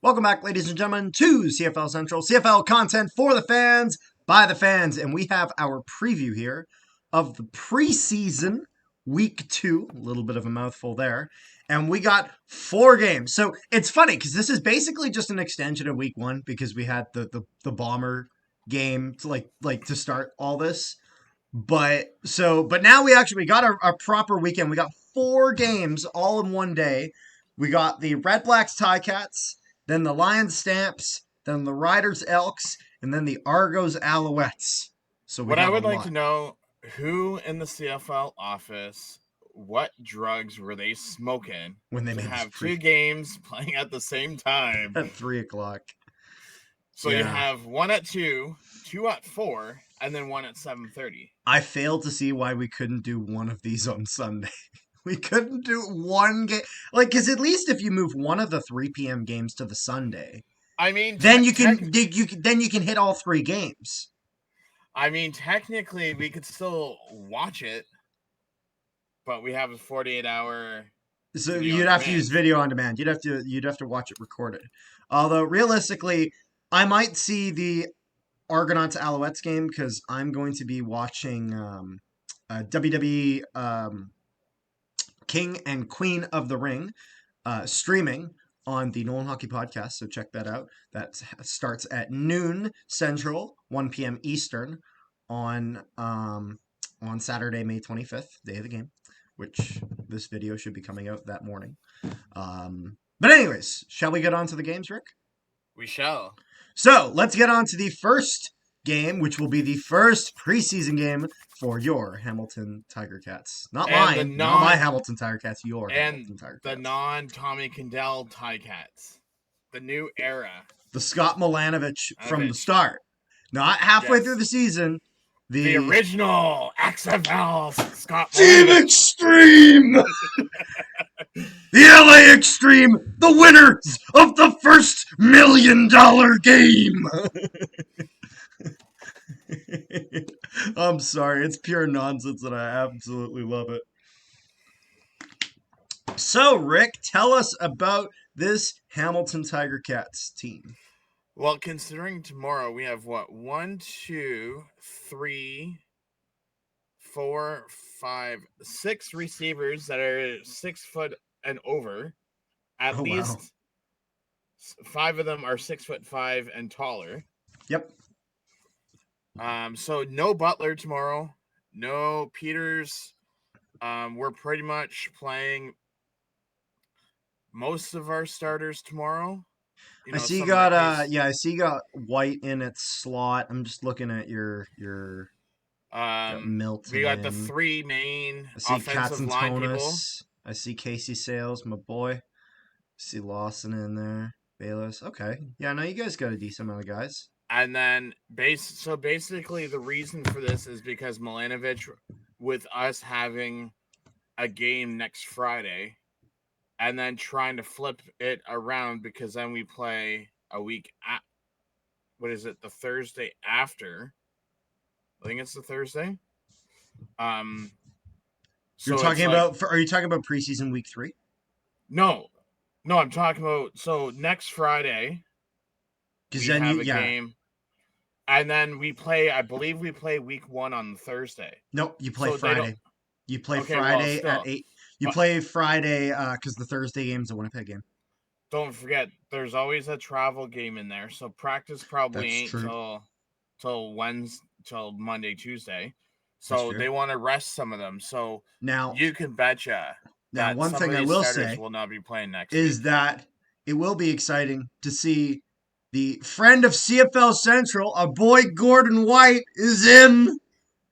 Welcome back, ladies and gentlemen, to CFL Central, CFL content for the fans, by the fans, and we have our preview here of the preseason week 2, a little bit of a mouthful there, and we got 4 games. So it's funny because this is basically just an extension of week 1 because we had the Bomber game to to start all this. But now we got our proper weekend. We got 4 games all in one day. We got the Red Blacks Ticats, then the Lions Stamps, then the Riders Elks, and then the Argos Alouettes. So what I would like to know, who in the CFL office, what drugs were they smoking when they to have 2 games playing at the same time at 3:00? So you have 1 at 2, 2 at 4, and then 1 at 7:30. I failed to see why we couldn't do one of these on Sunday. We couldn't do one game, because at least if you move one of the 3 p.m. games to the Sunday, I mean, then you can hit all 3 games. I mean, technically, we could still watch it, but we have a 48-hour. So you'd have to use video on demand. You'd have to watch it recorded. Although realistically, I might see the Argonauts Alouettes game because I'm going to be watching WWE King and Queen of the Ring streaming on the Nolan Hockey Podcast. So check that out. That starts at noon Central, 1 p.m. Eastern on Saturday, May 25th, day of the game, which this video should be coming out that morning. But anyways, shall we get on to the games, Rick? We shall. So let's get on to the first game, which will be the first preseason game for your Hamilton Tiger Cats. Not mine, not my Hamilton Tiger Cats, your Hamilton Tiger Cats. The non-Tommy Kendall Ticats. The new era. The Scott Milanovich from the start. Not halfway through the season. The original XFL Scott Team Extreme! The LA Extreme, the winners of the first $1 million game! I'm sorry, it's pure nonsense and I absolutely love it. So, Rick, tell us about this Hamilton Tiger Cats team. Well, considering tomorrow we have 1, 2, 3, 4, 5, 6 receivers that are 6 foot and over. At least 5 of them are 6'5" and taller. Yep. So no Butler tomorrow, no Peters. We're pretty much playing most of our starters tomorrow. I see you got White in its slot. I'm just looking at your Milton. We got the 3 main offensive line people. I see Casey Sales, my boy. I see Lawson in there. Bayless. Okay. Yeah, no, you guys got a decent amount of guys. And then basically the reason for this is because Milanovich, with us having a game next Friday, and then trying to flip it around because then we play a week the Thursday after. I think it's the Thursday. Are you talking about preseason week 3? No, I'm talking about next Friday. Because then have a game, and then we play. I believe we play week 1 on Thursday. Nope, you play Friday. You play Friday at 8. You play Friday because the Thursday game's a Winnipeg game. Don't forget, there's always a travel game in there, so practice probably ain't till Monday, Tuesday. So they want to rest some of them. So now you can betcha. Now, one thing I will say will not be playing next is week. that it will be exciting to see the friend of CFL Central, our boy Gordon White, is in.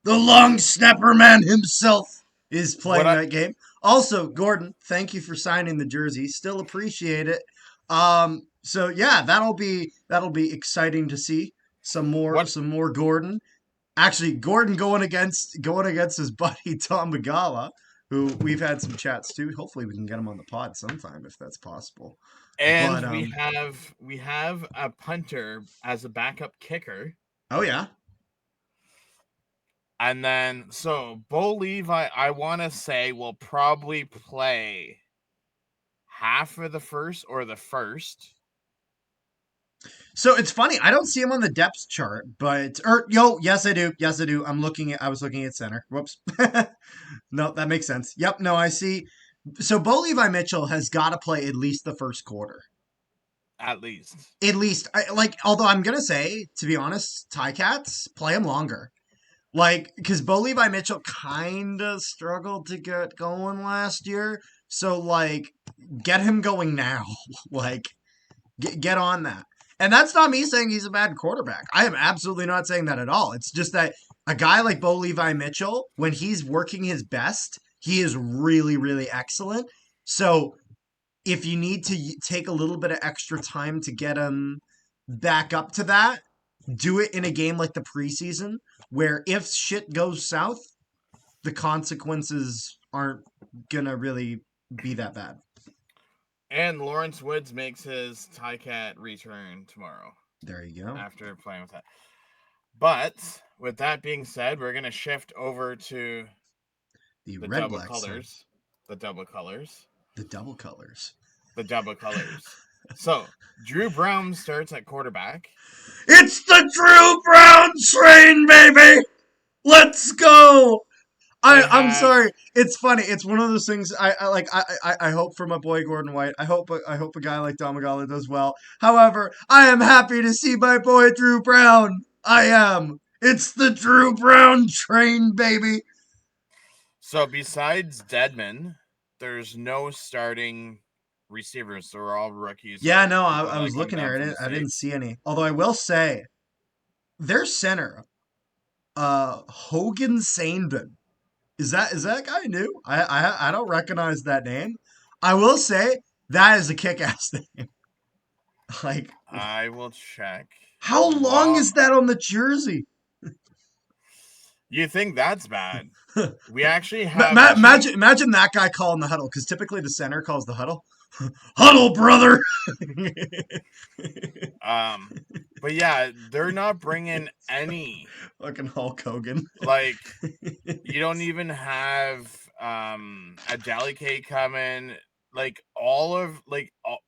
The long snapper man himself is playing that game. Also, Gordon, thank you for signing the jersey. Still appreciate it. So yeah, that'll be exciting to see some more Gordon. Actually, Gordon going against his buddy Tom Magala, who we've had some chats too. Hopefully, we can get him on the pod sometime if that's possible. And we have a punter as a backup kicker. Oh yeah. And then, Bo Levi, I want to say, will probably play half of the first or the first. So it's funny. I don't see him on the depth chart, but yes, I do. Yes, I do. I was looking at center. Whoops. No, that makes sense. Yep. No, I see. So Bo Levi Mitchell has got to play at least the first quarter. At least. At least, although I'm gonna say, to be honest, Ticats play him longer. Like, because Bo Levi Mitchell kind of struggled to get going last year. So, like, get him going now. Like, get on that. And that's not me saying he's a bad quarterback. I am absolutely not saying that at all. It's just that a guy like Bo Levi Mitchell, when he's working his best, he is really, really excellent. So if you need to take a little bit of extra time to get him back up to that, do it in a game like the preseason, where if shit goes south, the consequences aren't gonna really be that bad. And Lawrence Woods makes his Ticat return tomorrow. There you go. After playing with that. But with that being said, we're gonna shift over to the the red double black colors. side. The double colors. The double colors. The double colors. So Drew Brown starts at quarterback. It's the Drew Brown train, baby! Let's go! I'm sorry. It's funny. It's one of those things. I hope for my boy Gordon White. I hope a guy like Domagala does well. However, I am happy to see my boy Drew Brown. I am. It's the Drew Brown train, baby. So besides Deadman, there's no starting receivers. They're all rookies. Yeah, no, I was looking here. I didn't see any. Although I will say, their center, Hogan Sainbin. Is that guy new? I don't recognize that name. I will say that is a kick-ass name. Like, I will check. How long is that on the jersey? You think that's bad? We actually have imagine that guy calling the huddle, because typically the center calls the huddle. Huddle, brother. But yeah, they're not bringing any fucking Hulk Hogan. Like, you don't even have a Delicate coming. Like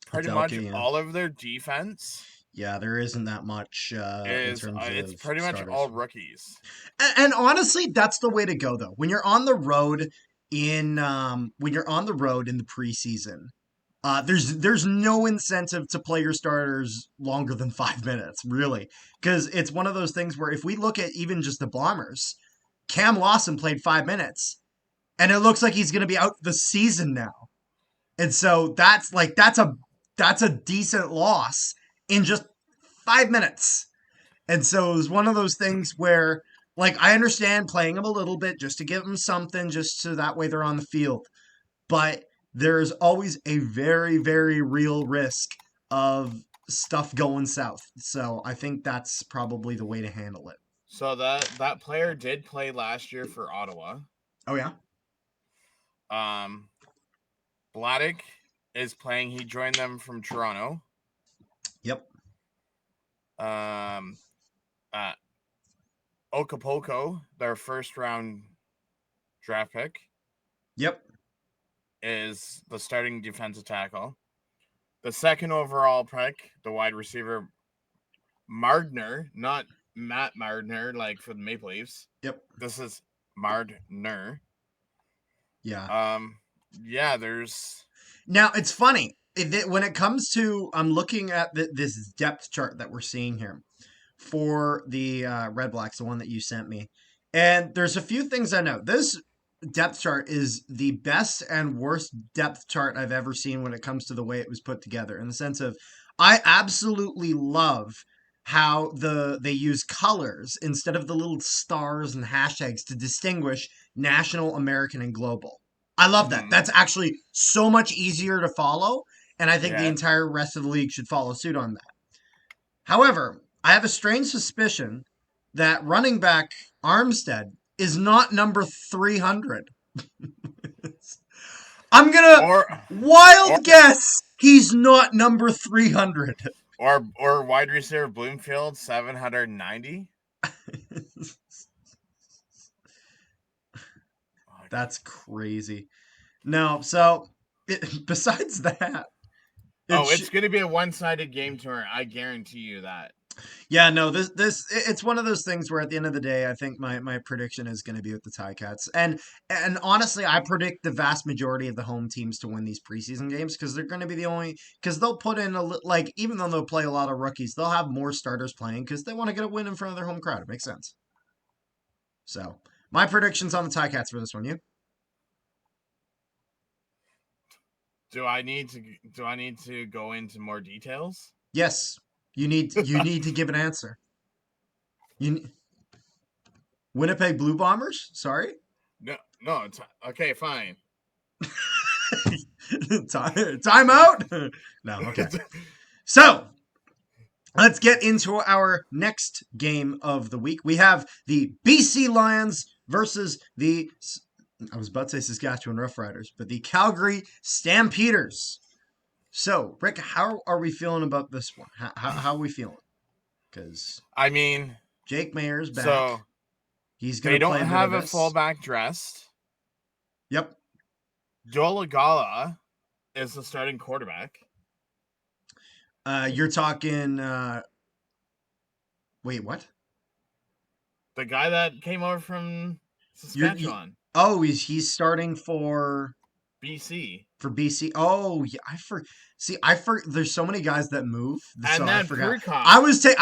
pretty much all of their defense. Yeah, there isn't that much. It's pretty much all rookies. And honestly, that's the way to go, though. When you're on the road in the preseason, there's no incentive to play your starters longer than 5 minutes, really, because it's one of those things where if we look at even just the Bombers, Cam Lawson played 5 minutes, and it looks like he's going to be out the season now, and so that's a decent loss in just 5 minutes. And so it was one of those things where, like, I understand playing them a little bit just to give them something, just so that way they're on the field. But there's always a very, very real risk of stuff going south. So I think that's probably the way to handle it. So that player did play last year for Ottawa. Oh, yeah? Bladdock is playing. He joined them from Toronto. Yep. Okapoko, their first round draft pick. Yep. Is the starting defensive tackle. The second overall pick, the wide receiver, Mardner, not Matt Mardner, like for the Maple Leafs. Yep. This is Mardner. Yeah. Yeah, there's... Now, it's funny. When it comes to... I'm looking at this depth chart that we're seeing here for the Red Blacks, the one that you sent me. And there's a few things I know. This depth chart is the best and worst depth chart I've ever seen when it comes to the way it was put together, in the sense of I absolutely love how they use colors instead of the little stars and hashtags to distinguish national, American, and global. I love that. That's actually so much easier to follow, and I think the entire rest of the league should follow suit on that. However, I have a strange suspicion that running back Armstead is not number 300. I'm gonna guess he's not number 300. Or wide receiver Bloomfield 790. That's crazy. No, so besides that, It It's going to be a one-sided game tomorrow. I guarantee you that. Yeah, no, it's one of those things where at the end of the day, I think my prediction is going to be with the Ticats, and honestly, I predict the vast majority of the home teams to win these preseason games because they're going to be the only because they'll put in like even though they'll play a lot of rookies, they'll have more starters playing because they want to get a win in front of their home crowd. It makes sense. So my predictions on the Ticats for this one, you? Do I need to go into more details? Yes, you need to give an answer. You Winnipeg Blue Bombers? Sorry. No, it's okay, fine. Time out. No, okay. So let's get into our next game of the week. We have the BC Lions versus I was about to say Saskatchewan Roughriders, but the Calgary Stampeders. So, Rick, how are we feeling about this one? How are we feeling? Because I mean, Jake Mayer's back. So He's going they to don't play have a Vivis. fullback dressed. Yep. Dolagala is the starting quarterback. You're talking. Wait, what? The guy that came over from Saskatchewan. He's starting for BC. For BC. Oh, yeah, I there's so many guys that move. And so then I forgot. Prukop, I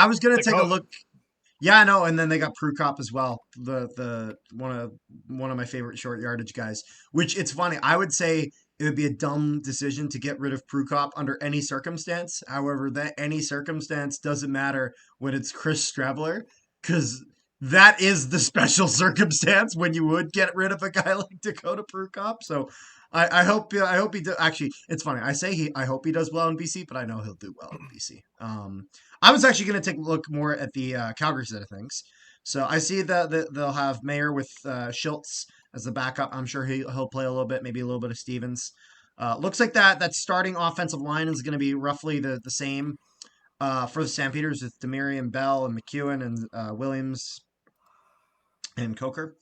was going to take a look. Yeah, I know. And then they got Prukop as well. The one of my favorite short yardage guys. Which it's funny. I would say it would be a dumb decision to get rid of Prukop under any circumstance. However, that any circumstance doesn't matter when it's Chris Strebler, because that is the special circumstance when you would get rid of a guy like Dakota Prukop. So I hope he does. Actually, it's funny. I hope he does well in BC, but I know he'll do well in BC. I was actually going to take a look more at the Calgary side of things. So I see that they'll have Mayer with Schultz as the backup. I'm sure he'll play a little bit, maybe a little bit of Stevens. Looks like that starting offensive line is going to be roughly the same for the Stampeders with Demirian Bell and McEwen and Williams and Coker.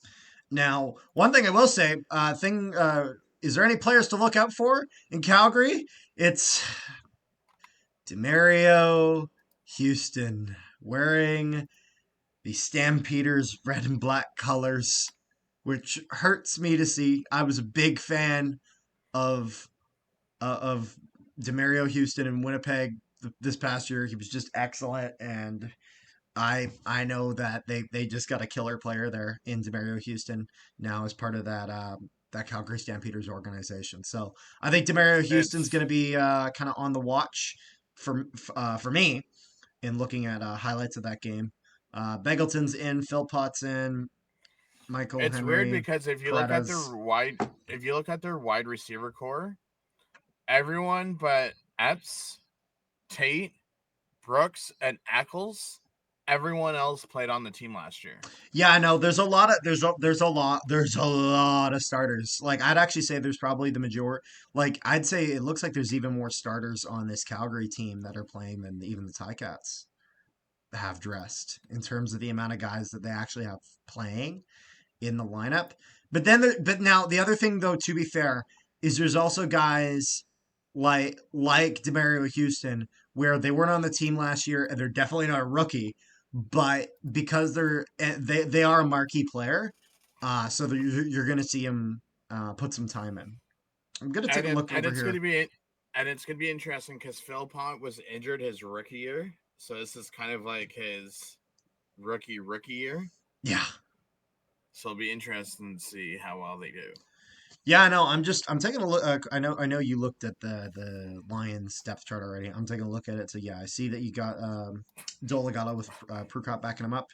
Now, one thing I will say, is there any players to look out for in Calgary? It's Demario Houston wearing the Stampeders red and black colors, which hurts me to see. I was a big fan of Demario Houston in Winnipeg this past year. He was just excellent, and I know that they just got a killer player there in Demario Houston now as part of that Calgary Stampeders organization. So I think Demario Houston's going to be kind of on the watch for me in looking at highlights of that game. Begelton's in, Philpott's in, Michael It's Henry. weird because if you look at their wide receiver core, everyone but Epps, Tate, Brooks, and Eccles, everyone else played on the team last year. Yeah, I know. There's a lot of starters. Like I'd actually say there's probably the majority. Like I'd say it looks like there's even more starters on this Calgary team that are playing than even the Ticats have dressed in terms of the amount of guys that they actually have playing in the lineup. But now the other thing though, to be fair, is there's also guys like Demario Houston where they weren't on the team last year and they're definitely not a rookie, but because they are a marquee player, so you're going to see him put some time in. I'm going to take a look over here. And it's gonna be interesting because Philpott was injured his rookie year, so this is kind of like his rookie year. Yeah. So it'll be interesting to see how well they do. Yeah, I know. I'm taking a look. I know you looked at the Lions depth chart already. I'm taking a look at it. So yeah, I see that you got Dolegala with Prukop backing him up.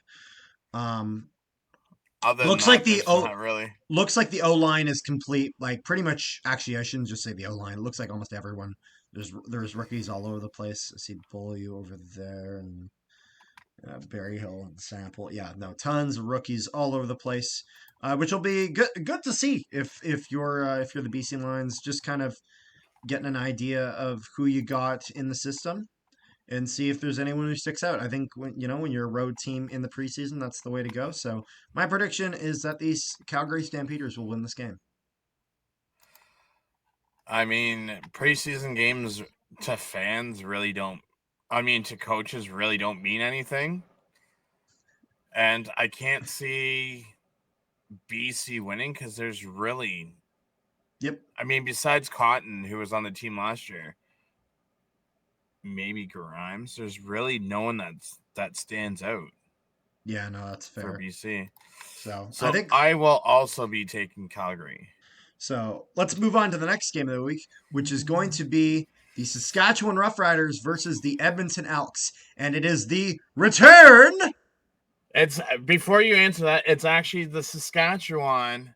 Looks like the O line is complete. Like pretty much. Actually, I shouldn't just say the O line. It looks like almost everyone. There's rookies all over the place. I see Bully over there and Berryhill and Sample. Yeah, no, tons of rookies all over the place, which will be good to see if you're the BC Lions, just kind of getting an idea of who you got in the system and see if there's anyone who sticks out. I think when you're a road team in the preseason, that's the way to go. So my prediction is that these Calgary Stampeders will win this game. I mean, preseason games to fans really don't. I mean, to coaches really don't mean anything. And I can't see BC winning because there's really, Yep. I mean, besides Cotton, who was on the team last year, maybe Grimes, there's really no one that stands out Yeah, no, that's for fair. BC. So I So think I will also be taking Calgary. so. Let's move on to the next game of the week, which is going to be the Saskatchewan Roughriders versus the Edmonton Elks, and it is the return. It's before you answer that, it's actually the Saskatchewan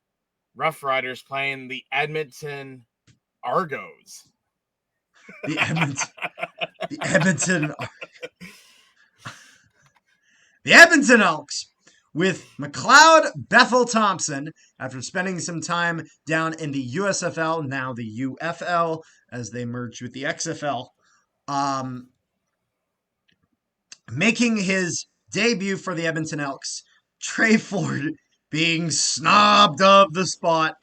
Roughriders playing the Edmonton Argos. The Edmonton, the Edmonton, the Edmonton Elks with McLeod Bethel Thompson after spending some time down in the USFL, now the UFL, as they merged with the XFL. Um, Making his debut for the Edmonton Elks. Trey Ford being snobbed of the spot.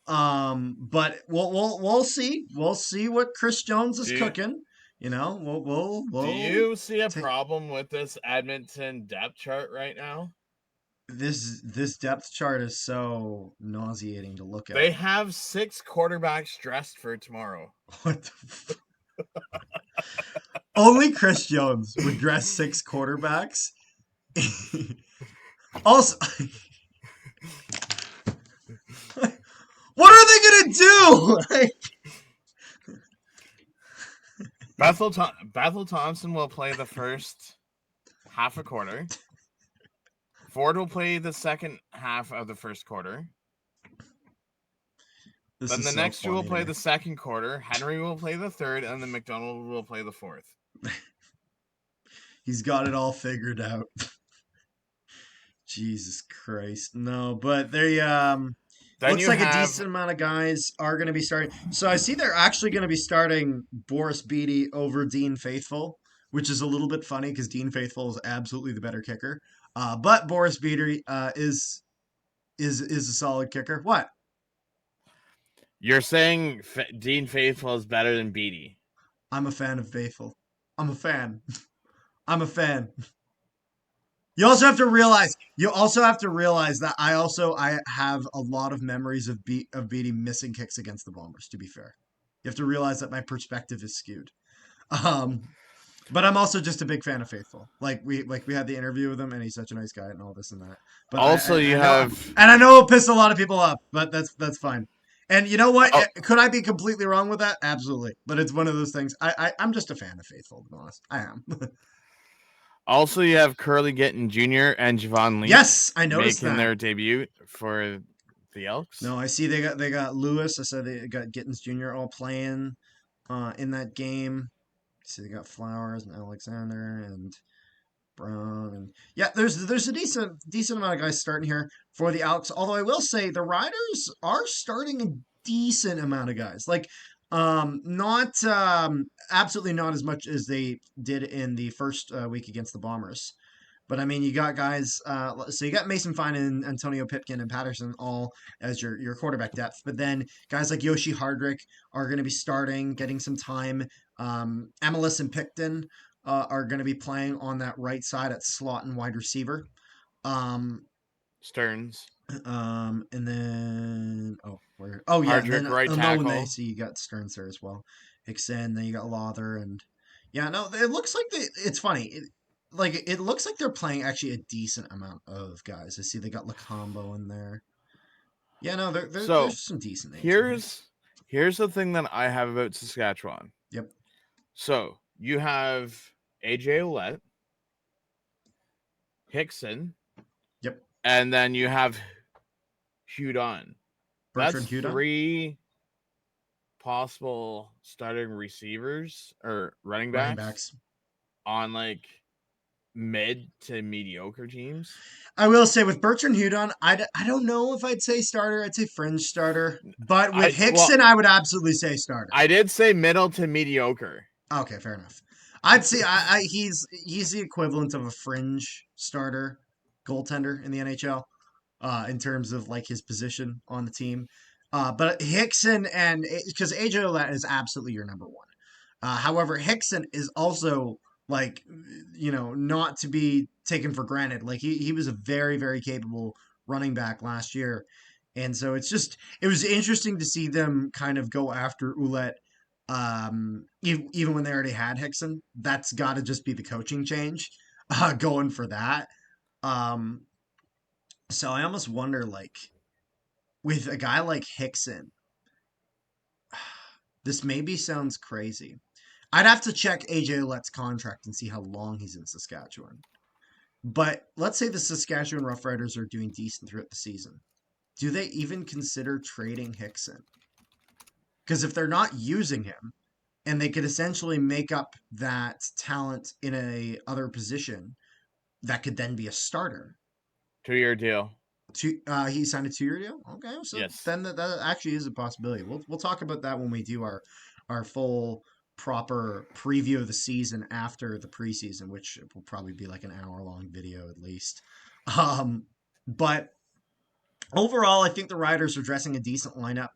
But we'll see. We'll see what Chris Jones is do you, cooking. You know, do we'll you see a take problem with this Edmonton depth chart right now? this depth chart is so nauseating to look at. They have 6 quarterbacks dressed for tomorrow. What the Only Chris Jones would dress 6 quarterbacks. Also, what are they gonna do? Bethel Thompson will play the first half a quarter. Ford will play the second half of the first quarter. This Then is the so next two will funny to play me. the second quarter. Henry will play the third, and then McDonald will play the fourth. He's got it all figured out. Jesus Christ. No, but they Then looks you like a have decent amount of guys are going to be starting. So I see they're actually going to be starting Boris Beatty over Dean Faithful, which is a little bit funny because Dean Faithful is absolutely the better kicker. But Boris Beatty is a solid kicker. What? you're saying Dean Faithful is better than Beatty. I'm a fan of Faithful. I'm a fan. I'm a fan. You also have to realize that I have a lot of memories of beating missing kicks against the Bombers, to be fair. You have to realize that my perspective is skewed. Um but I'm also just a big fan of Faithful. Like we had the interview with him and he's such a nice guy and all this and that. But Also, I you know have and I know it'll piss a lot of people off, but that's fine. And you know what? oh, Could I be completely wrong with that? Absolutely. But it's one of those things. I'm just a fan of Faithful, to be honest. I am. also you have Curly Gittin Jr. and Javon Leach Yes, I noticed making that. their debut for the Elks. No, I see they got Lewis. I said they got Gittins Jr. all playing in that game. See they got Flowers and Alexander and Brown and yeah, there's a decent amount of guys starting here for the Elks. Although I will say the Riders are starting a decent amount of guys. Like not absolutely not as much as they did in the first week against the Bombers. But I mean, you got guys. So you got Mason Fine and Antonio Pipkin and Patterson all as your quarterback depth. But then guys like Yoshi Hardrick are going to be starting, getting some time. Amelis and Picton are going to be playing on that right side at slot and wide receiver. Um, Stearns, and then oh yeah, and Hardrick, then right Onome. tackle. So you got Stearns there as well. Hickson, then you got Lawther, and yeah, no, it looks like it's funny. It looks like they're playing actually a decent amount of guys. I see they got Lacombo in there. Yeah, no, So there's some decent names in here. here's the thing that I have about Saskatchewan. Yep, So you have AJ Ouellette, Hickson, yep. and then you have Hudon. That's Bertrand Hudon, three possible starting receivers or running running backs backs. on like mid to mediocre teams. I will say with Bertrand Hudon, I don't know if I'd say starter. I'd say fringe starter. But with Hickson, I would absolutely say starter. I did say middle to mediocre. Okay, fair enough. I'd say he's the equivalent of a fringe starter goaltender in the NHL in terms of like his position on the team. But Hickson and because AJ Ouellette is absolutely your number one. However, Hickson is also like, not to be taken for granted. Like he was a very, very capable running back last year. And so it was interesting to see them kind of go after Ouellette, even when they already had Hickson. That's got to just be the coaching change, going for that. Um, so I almost wonder, like, with a guy like Hickson, this maybe sounds crazy. I'd have to check AJ Ouellette's contract and see how long he's in Saskatchewan. But let's say the Saskatchewan Roughriders are doing decent throughout the season. Do they even consider trading Hickson? Because if they're not using him, and they could essentially make up that talent in a other position, that could then be a starter. 2-year deal. He signed a 2-year deal. Okay, so Yes. then that actually is a possibility. We'll talk about that when we do our full proper preview of the season after the preseason, which will probably be like an hour-long video at least. But overall, I think the Riders are dressing a decent lineup.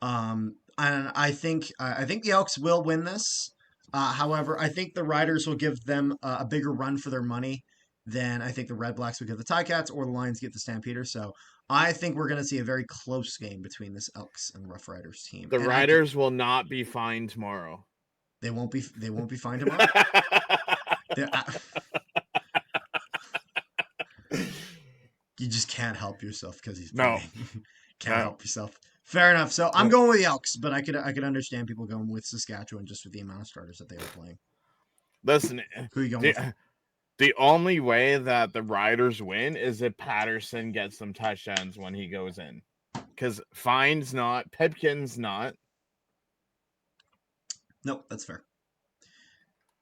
And I think the Elks will win this. However, I think the Riders will give them a bigger run for their money than I think the Red Blacks will give the Ticats or the Lions give the Stampeders. So I think we're going to see a very close game between this Elks and Rough Riders team. The Riders will not be fined tomorrow. They won't be. They won't be fined tomorrow. You just can't help yourself because he's playing. No. Can't help yourself. Fair enough. So I'm going with the Elks, but I could understand people going with Saskatchewan just with the amount of starters that they were playing. Listen, who are you going with? The only way that the Riders win is if Patterson gets some touchdowns when he goes in, because Fine's not, Pipkin's not. Nope, that's fair.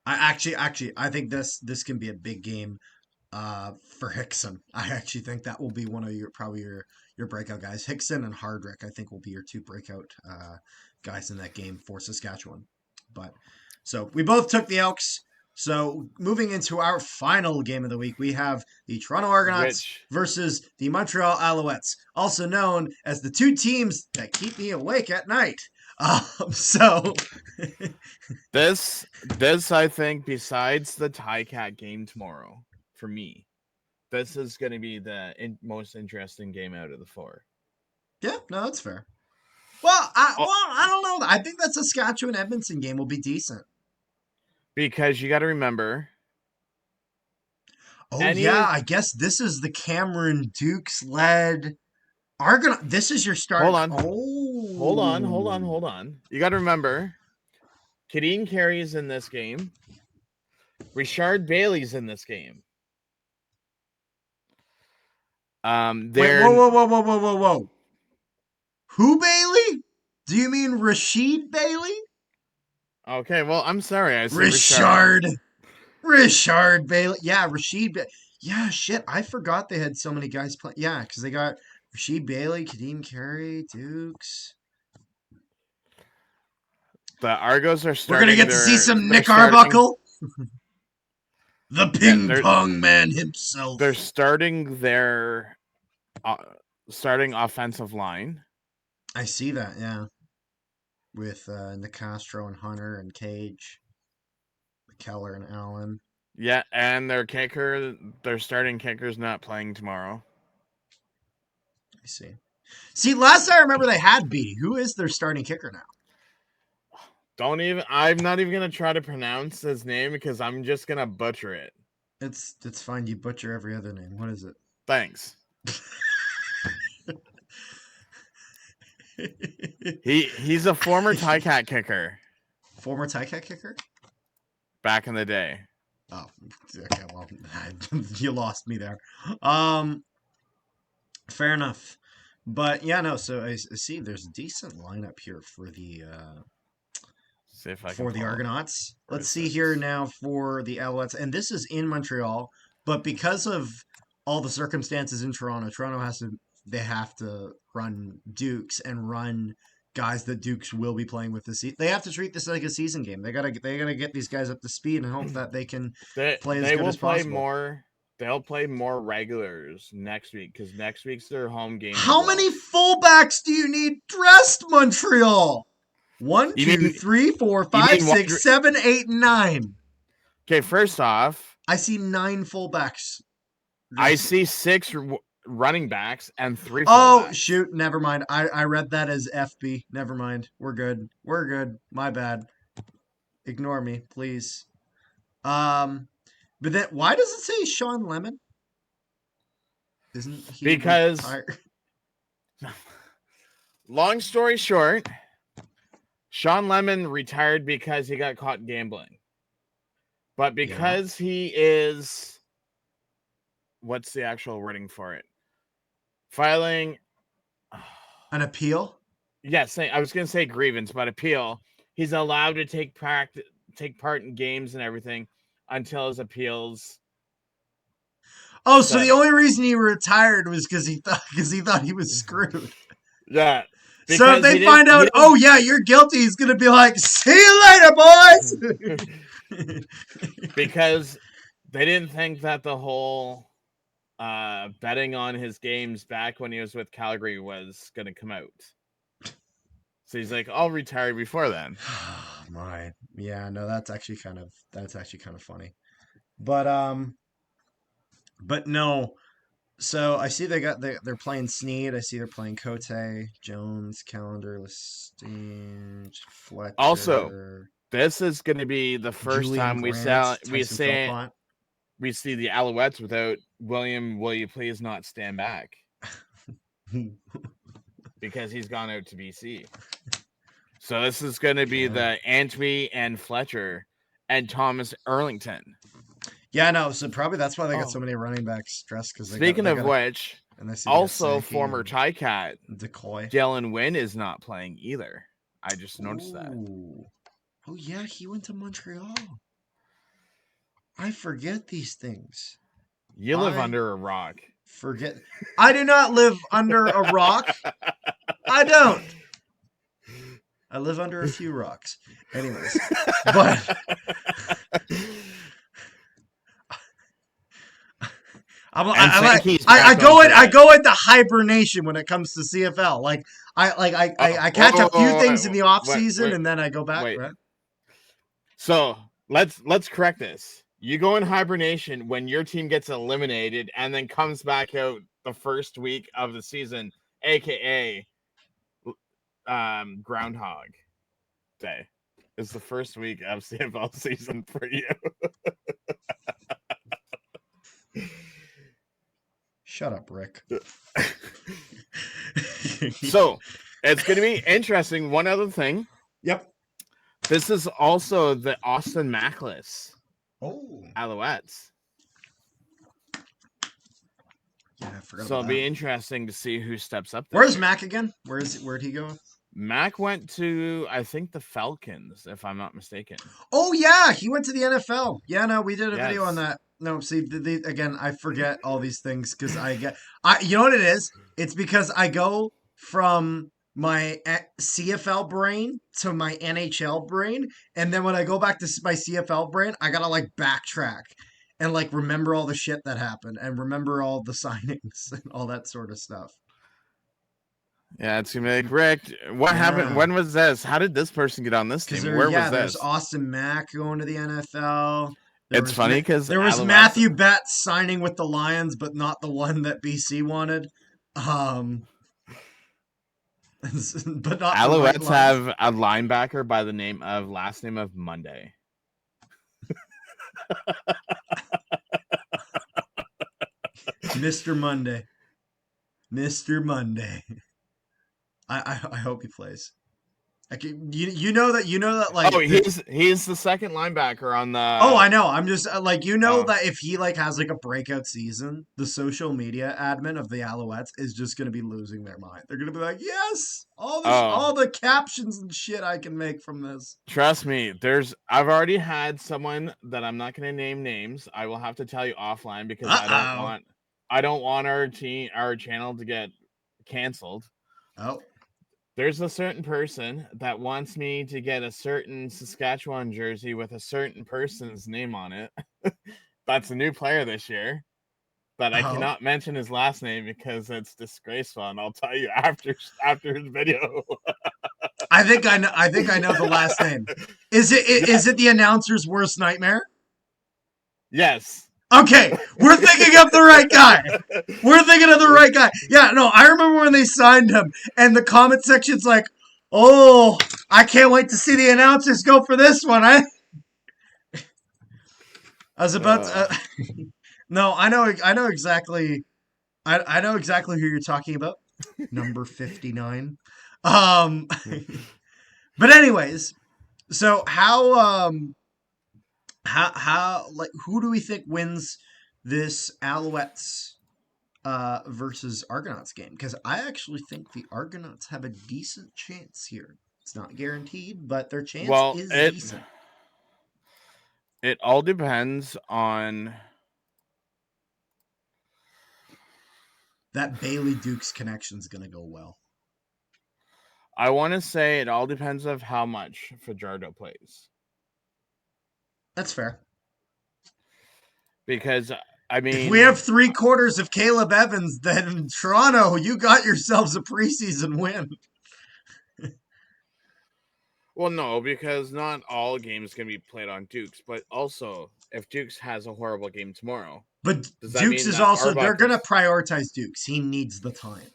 I think this can be a big game for Hickson. I actually think that will be one of your breakout guys. Hickson and Hardrick, I think, will be your two breakout guys in that game for Saskatchewan. But so we both took the Elks. So moving into our final game of the week, we have the Toronto Argonauts versus the Montreal Alouettes, also known as the two teams that keep me awake at night. So this I think, besides the Ticat game tomorrow, for me, this is going to be the most interesting game out of the four. Yeah, no, that's fair. Well, I don't know. I think that Saskatchewan Edmonton game will be decent. Because you got to remember. Oh, yeah, I guess this is the Cameron Dukes led Argonaut. This is your start. Hold on. Oh. Hold on. You got to remember, Kadeem Carey's in this game. Richard Bailey's in this game. Wait, whoa. Who Bailey? Do you mean Rashid Bailey? Okay, well, I'm sorry. I said Richard Bailey. Yeah, Rashid. Yeah, shit. I forgot they had so many guys playing. Yeah, because they got Rashid Bailey, Kadeem Carey, Dukes. The Argos are starting. We're gonna get to see some Nick Arbuckle. The ping pong man himself. They're starting their offensive line. I see that, yeah. With Nicastro and Hunter and Cage, McKellar and Allen. Yeah, and their starting kicker's not playing tomorrow. I see. See, last I remember they had B. Who is their starting kicker now? I'm not even gonna try to pronounce his name because I'm just gonna butcher it. It's fine. You butcher every other name. What is it? Thanks. He's a former Ticat kicker. Former Ticat kicker? Back in the day. Oh, okay. Well, you lost me there. Fair enough. But yeah, no. So I see there's a decent lineup here for the Argonauts. Let's see here now for the Alouettes, and this is in Montreal. But because of all the circumstances in Toronto, they have to run Dukes and run guys that Dukes will be playing with this season. They have to treat this like a season game. They gotta get these guys up to speed and hope that they can play as good as possible. They'll play more regulars next week because next week's their home game. How many fullbacks do you need dressed, Montreal? 1, You 2, mean 3, 4, you 5, mean 6, 7, 8, 9. Okay, first off, I see 9 fullbacks. I Dresses. see 6 running backs and 3 Oh, fullbacks. shoot. Never mind. I read that as FB. Never mind. We're good. We're good. My bad. Ignore me, please. But then why does it say Sean Lemon? Isn't he Because retired? long story short, Sean Lemon retired because he got caught gambling. But because he is, what's the actual wording for it? Filing An appeal? yes, I was going to say grievance, but appeal. He's allowed to take part in games and everything until his appeals. Oh, so the settle. only reason he retired was because he thought he was screwed. Yeah. So if they find out, oh yeah, you're guilty, he's gonna be like, "See you later, boys." because they didn't think that the whole betting on his games back when he was with Calgary was going to come out. So he's like, I'll retire before then. Oh my, yeah, no, that's actually kind of funny, but no. So I see they're playing Sneed. I see they're playing Cote, Jones, Calendar, Lestine, Fletcher. Also, this is going to be the first Julian time Grant, we Tyson see Philpott. the Alouettes without William. Will you please not stand back? Because he's gone out to BC. So this is going to be the Antwi and Fletcher and Thomas Erlington. Yeah, no. So probably that's why they got so many running backs stressed. Because speaking of which, also former Ticat Decoy Dylan Wynn is not playing either. I just noticed that. Oh yeah, he went to Montreal. I forget these things. You live under a rock. Forget. I do not live under a rock. I don't. I live under a few rocks. Anyways, but I go into hibernation when it comes to CFL. Like I catch a few things in the off season and then I go back. Right? So let's correct this. You go in hibernation when your team gets eliminated and then comes back out the first week of the season, aka Groundhog Day. Is the first week of CFL season for you. Shut up, Rick. So it's going to be interesting. One other thing. Yep. This is also the Austin Mackless. Oh. Alouettes. Yeah, I forgot. So it'll be interesting to see who steps up. Where's Mac again? Where'd he go? Mac went to, I think, the Falcons, if I'm not mistaken. Oh yeah, he went to the NFL. Yeah, no, we did a video on that. No, see, again, I forget all these things because you know what it is? It's because I go from my CFL brain to my NHL brain, and then when I go back to my CFL brain, I gotta like backtrack and like remember all the shit that happened and remember all the signings and all that sort of stuff. Yeah, it's gonna be like, Rick, what happened? When was this? How did this person get on this team? Where was this? There's Austin Mack going to the NFL. It's funny because there was Matthew Betts signing with the Lions, but not the one that BC wanted. But not Alouettes have a linebacker by the last name of Monday. Mr. Monday. Mr. Monday. I hope he plays. You know that like he's the second linebacker on the. Oh, I know. I'm just like that if he like has like a breakout season, the social media admin of the Alouettes is just gonna be losing their mind. They're gonna be like, yes, all the captions and shit I can make from this. Trust me, I've already had someone that I'm not gonna name names. I will have to tell you offline because I don't want our channel to get canceled. Oh. There's a certain person that wants me to get a certain Saskatchewan jersey with a certain person's name on it. That's a new player this year. But I cannot mention his last name because it's disgraceful, and I'll tell you after the video. I think I know the last name. Is it the announcer's worst nightmare? Yes. Okay, we're thinking of the right guy. We're thinking of the right guy. Yeah, no, I remember when they signed him, and the comment section's like, "Oh, I can't wait to see the announcers go for this one." I was about to, no, I know exactly. I know exactly who you're talking about. Number 59. Um, but anyways, so how like who do we think wins this Alouettes versus Argonauts game? Because I actually think the Argonauts have a decent chance here. It's not guaranteed, but their chance Well, is decent. it all depends on That Bailey Dukes connection is going to go well. I want to say it all depends of how much Fajardo plays. That's fair. Because I mean, if we have 3/4 of Caleb Evans, then Toronto, you got yourselves a preseason win. Well, no, because not all games can be played on Dukes, but also if Dukes has a horrible game tomorrow, But does that Dukes mean is that also, Arbok they're going to is... prioritize Dukes. He needs the time.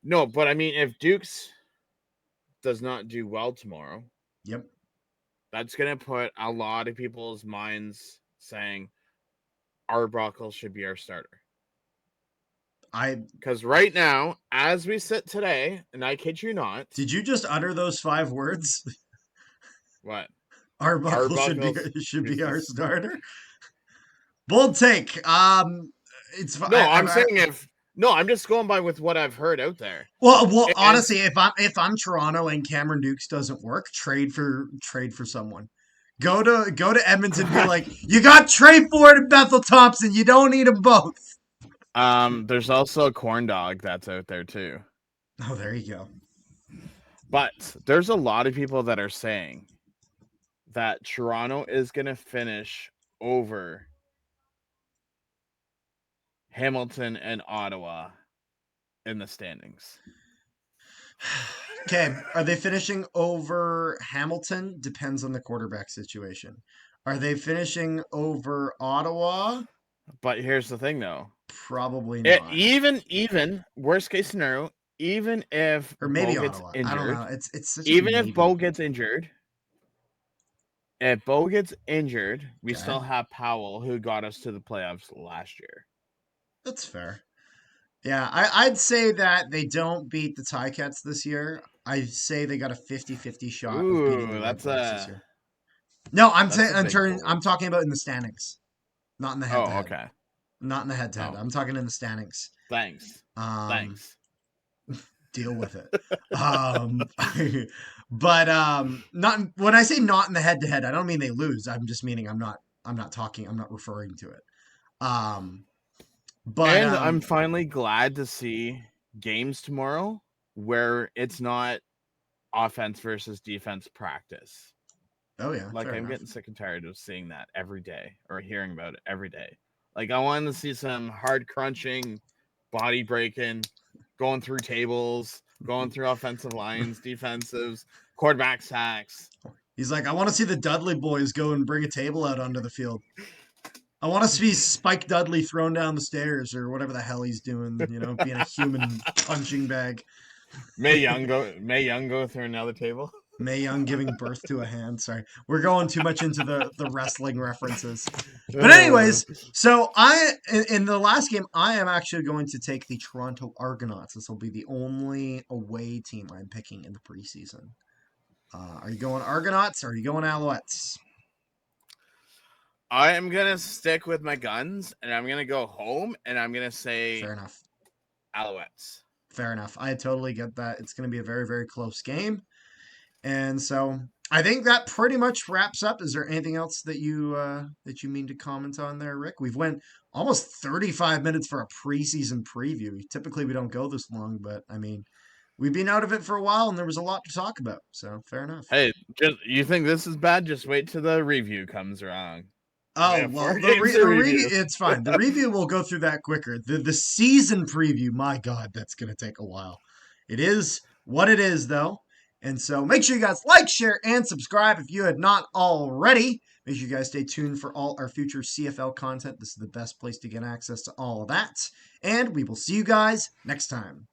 No, but I mean, if Dukes does not do well tomorrow, Yep. that's going to put a lot of people's minds saying Arbuckle should be our starter. Because right now, as we sit today, and I kid you not... Did you just utter those 5 words? What? Arbuckle should be our starter? Bold take. It's no. I'm saying no. I'm just going by with what I've heard out there. Well, honestly, if I'm Toronto and Cameron Dukes doesn't work, trade for someone. Go to Edmonton. And be like, you got Trey Ford and Bethel Thompson. You don't need them both. There's also a corn dog that's out there too. Oh, there you go. But there's a lot of people that are saying that Toronto is going to finish over Hamilton and Ottawa in the standings. Okay, are they finishing over Hamilton? Depends on the quarterback situation. Are they finishing over Ottawa? But here's the thing, though. Probably not. Even worst case scenario, even if or maybe Bo gets Ottawa. injured, I don't know. It's such even a if Bo gets injured. If Bo gets injured, we still have Powell, who got us to the playoffs last year. That's fair. Yeah, I'd say that they don't beat the Ticats this year. I'd say they got a 50-50 shot of beating the Red Blacks this year. No, I'm talking about in the standings, not in the head-to-head. Oh, okay. Not in the head-to-head. I'm talking in the standings. Thanks. Deal with it. But not when I say not in the head-to-head, I don't mean they lose. I'm just meaning I'm not referring to it. But I'm finally glad to see games tomorrow where it's not offense versus defense practice. Oh yeah. Like I'm getting sick and tired of seeing that every day or hearing about it every day. Like I wanted to see some hard crunching, body breaking, going through tables, going through offensive lines, defensives, quarterback sacks. He's like, I want to see the Dudley boys go and bring a table out onto the field. I want to see Spike Dudley thrown down the stairs or whatever the hell he's doing, being a human punching bag. May Young go through another table. Mae Young giving birth to a hand. Sorry, we're going too much into the wrestling references. But anyways, so in the last game, I am actually going to take the Toronto Argonauts. This will be the only away team I'm picking in the preseason. Are you going Argonauts or are you going Alouettes? I am going to stick with my guns, and I'm going to go home, and I'm going to say Fair enough. Alouettes. Fair enough. I totally get that. It's going to be a very, very close game. And so I think that pretty much wraps up. Is there anything else that you mean to comment on there, Rick? We've went almost 35 minutes for a preseason preview. Typically we don't go this long, but I mean, we've been out of it for a while and there was a lot to talk about. So fair enough. Hey, you think this is bad? Just wait till the review comes around. Oh, well, it's fine. The review will go through that quicker. The season preview, my God, that's going to take a while. It is what it is, though. And so make sure you guys like, share, and subscribe if you had not already. Make sure you guys stay tuned for all our future CFL content. This is the best place to get access to all of that. And we will see you guys next time.